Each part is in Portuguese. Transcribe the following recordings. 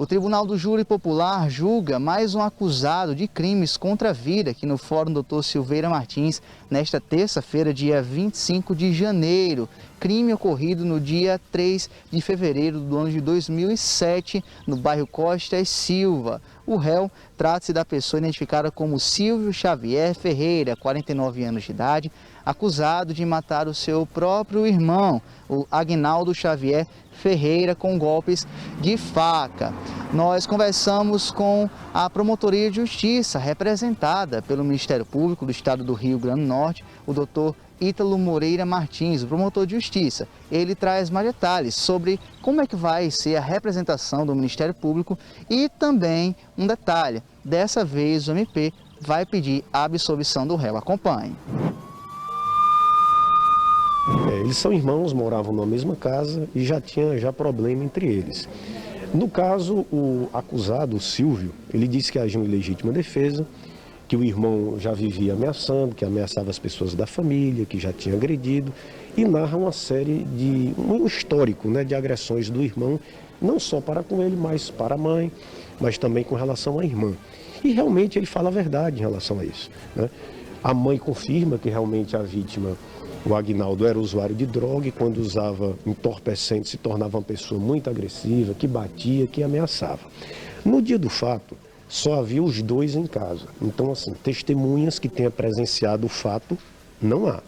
O Tribunal do Júri Popular julga mais um acusado de crimes contra a vida aqui no Fórum Dr. Silveira Martins, nesta terça-feira, dia 25 de janeiro. Crime ocorrido no dia 3 de fevereiro do ano de 2007, no bairro Costa e Silva. O réu trata-se da pessoa identificada como Silvio Xavier Ferreira, 49 anos de idade, acusado de matar o seu próprio irmão, o Agnaldo Xavier Ferreira, com golpes de faca. Nós conversamos com a Promotoria de Justiça, representada pelo Ministério Público do Estado do Rio Grande do Norte, o doutor Ítalo Moreira Martins, o promotor de Justiça. Ele traz mais detalhes sobre como é que vai ser a representação do Ministério Público e também um detalhe, dessa vez o MP vai pedir a absolvição do réu. Acompanhe. Eles são irmãos, moravam na mesma casa e já tinha problema entre eles. No caso, o acusado, o Silvio, ele disse que agiu em legítima defesa, que o irmão já vivia ameaçando, que ameaçava as pessoas da família, que já tinha agredido, e narra uma série de um histórico, né, de agressões do irmão, não só para com ele, mas para a mãe, mas também com relação à irmã. E realmente ele fala a verdade em relação a isso, né? A mãe confirma que realmente a vítima, o Agnaldo, era usuário de droga e quando usava entorpecente se tornava uma pessoa muito agressiva, que batia, que ameaçava. No dia do fato, só havia os dois em casa. Então, assim, testemunhas que tenham presenciado o fato, não há.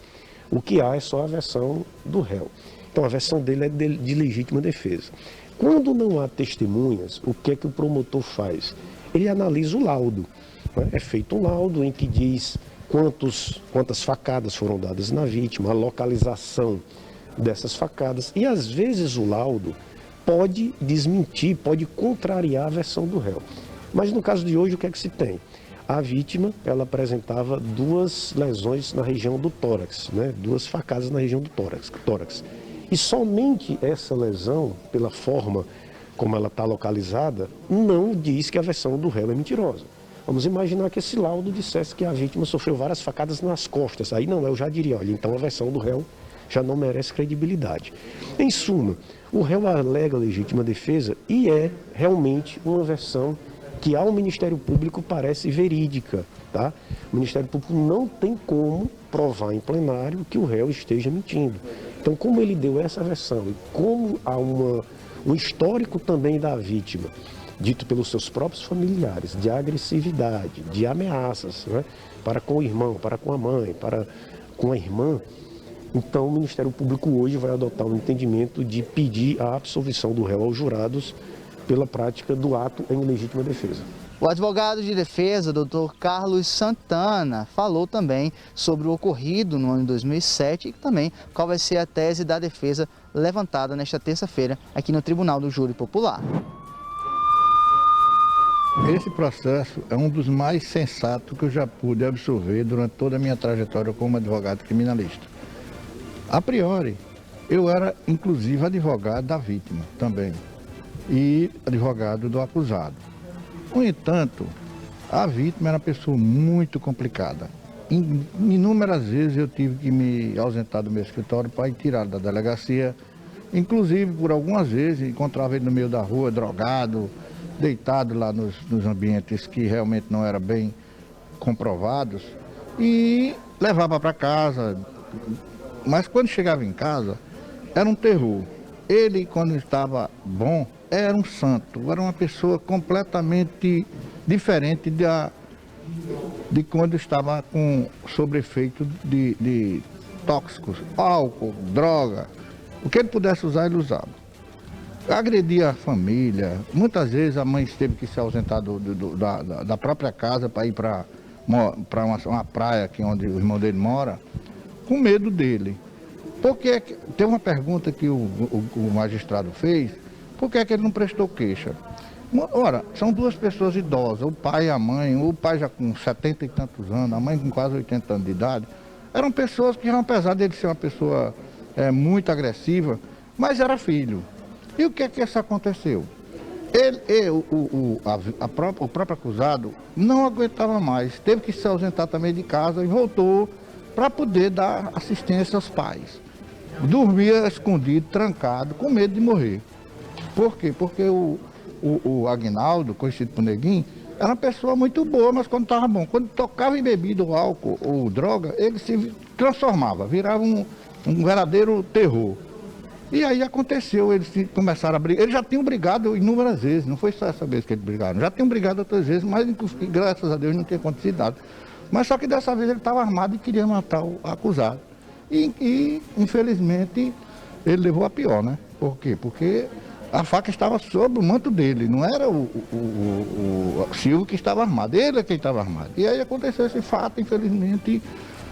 O que há é só a versão do réu. Então, a versão dele é de legítima defesa. Quando não há testemunhas, o que é que o promotor faz? Ele analisa o laudo, né? É feito um laudo em que diz quantas facadas foram dadas na vítima, a localização dessas facadas. E, às vezes, o laudo pode desmentir, pode contrariar a versão do réu. Mas no caso de hoje, o que é que se tem? A vítima, ela apresentava duas lesões na região do tórax, né? 2 facadas na região do tórax. E somente essa lesão, pela forma como ela está localizada, não diz que a versão do réu é mentirosa. Vamos imaginar que esse laudo dissesse que a vítima sofreu várias facadas nas costas. Aí não, eu já diria, olha, então a versão do réu já não merece credibilidade. Em suma, o réu alega legítima defesa e é realmente uma versão que ao Ministério Público parece verídica, tá? O Ministério Público não tem como provar em plenário que o réu esteja mentindo. Então, como ele deu essa versão e como há um histórico também da vítima, dito pelos seus próprios familiares, de agressividade, de ameaças, né? Para com o irmão, para com a mãe, para com a irmã, então o Ministério Público hoje vai adotar um entendimento de pedir a absolvição do réu aos jurados pela prática do ato em legítima defesa. O advogado de defesa, Dr. Carlos Santana, falou também sobre o ocorrido no ano de 2007 e também qual vai ser a tese da defesa levantada nesta terça-feira aqui no Tribunal do Júri Popular. Esse processo é um dos mais sensatos que eu já pude absorver durante toda a minha trajetória como advogado criminalista. A priori, eu era inclusive advogado da vítima também e advogado do acusado. No entanto, a vítima era uma pessoa muito complicada. Inúmeras vezes eu tive que me ausentar do meu escritório para ir tirar da delegacia. Inclusive, por algumas vezes, encontrava ele no meio da rua, drogado, deitado lá nos ambientes que realmente não eram bem comprovados, e levava para casa. Mas quando chegava em casa, era um terror. Ele, quando estava bom, era um santo, era uma pessoa completamente diferente de quando estava sob efeito de tóxicos, álcool, droga. O que ele pudesse usar, ele usava. Agredia a família. Muitas vezes a mãe teve que se ausentar da própria casa para ir para uma praia aqui onde o irmão dele mora, com medo dele. Porque tem uma pergunta que o magistrado fez, por que é que ele não prestou queixa? Ora, são duas pessoas idosas, o pai e a mãe, o pai já com 70 e tantos anos, a mãe com quase 80 anos de idade, eram pessoas que, apesar dele ser uma pessoa muito agressiva, mas era filho. E o que é que isso aconteceu? O próprio acusado não aguentava mais, teve que se ausentar também de casa e voltou para poder dar assistência aos pais. Dormia escondido, trancado, com medo de morrer. Por quê? Porque o o Aguinaldo, conhecido por Neguinho, era uma pessoa muito boa, mas quando estava bom. Quando tocava em bebida ou álcool ou droga, ele se transformava, virava um verdadeiro terror. E aí aconteceu, eles começaram a brigar. Eles já tinham brigado inúmeras vezes, não foi só essa vez que eles brigaram. Já tinham brigado outras vezes, mas graças a Deus não tinha acontecido nada. Mas só que dessa vez ele estava armado e queria matar o acusado. E infelizmente ele levou a pior, né? Por quê? Porque a faca estava sobre o manto dele, não era o Silvio que estava armado, ele é quem estava armado. E aí aconteceu esse fato, infelizmente,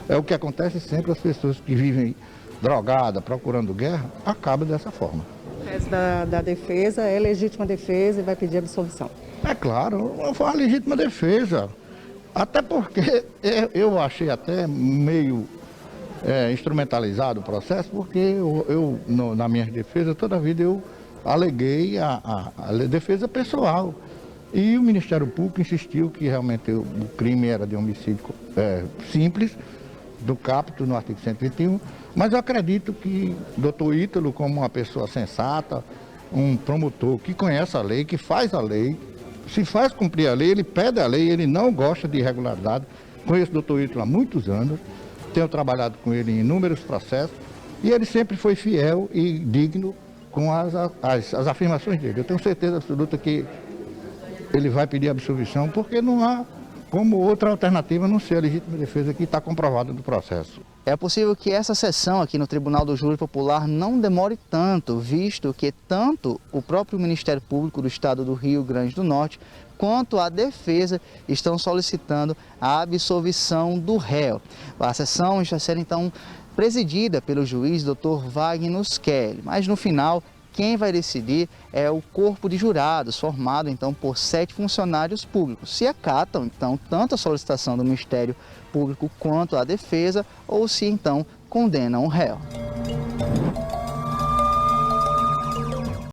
é o que acontece sempre, as pessoas que vivem drogada, procurando guerra, acaba dessa forma. O resto da defesa é legítima defesa e vai pedir absolvição. É claro, foi uma legítima defesa. Até porque eu achei até meio instrumentalizado o processo, porque na minha defesa, toda a vida eu aleguei a defesa pessoal. E o Ministério Público insistiu que realmente o crime era de homicídio simples, do caput no artigo 121, mas eu acredito que o doutor Ítalo, como uma pessoa sensata, um promotor que conhece a lei, que faz a lei, se faz cumprir a lei, ele pede a lei, ele não gosta de irregularidade. Conheço o doutor Ítalo há muitos anos, tenho trabalhado com ele em inúmeros processos, e ele sempre foi fiel e digno com as afirmações dele. Eu tenho certeza absoluta que ele vai pedir absolvição, porque não há como outra alternativa não ser a legítima defesa que está comprovada no processo. É possível que essa sessão aqui no Tribunal do Júri Popular não demore tanto, visto que tanto o próprio Ministério Público do Estado do Rio Grande do Norte quanto a defesa estão solicitando a absolvição do réu. A sessão está sendo então presidida pelo juiz Dr. Wagner Kelly, mas no final quem vai decidir é o corpo de jurados, formado então por 7 funcionários públicos. Se acatam então tanto a solicitação do Ministério Público quanto a defesa, ou se então condenam o réu.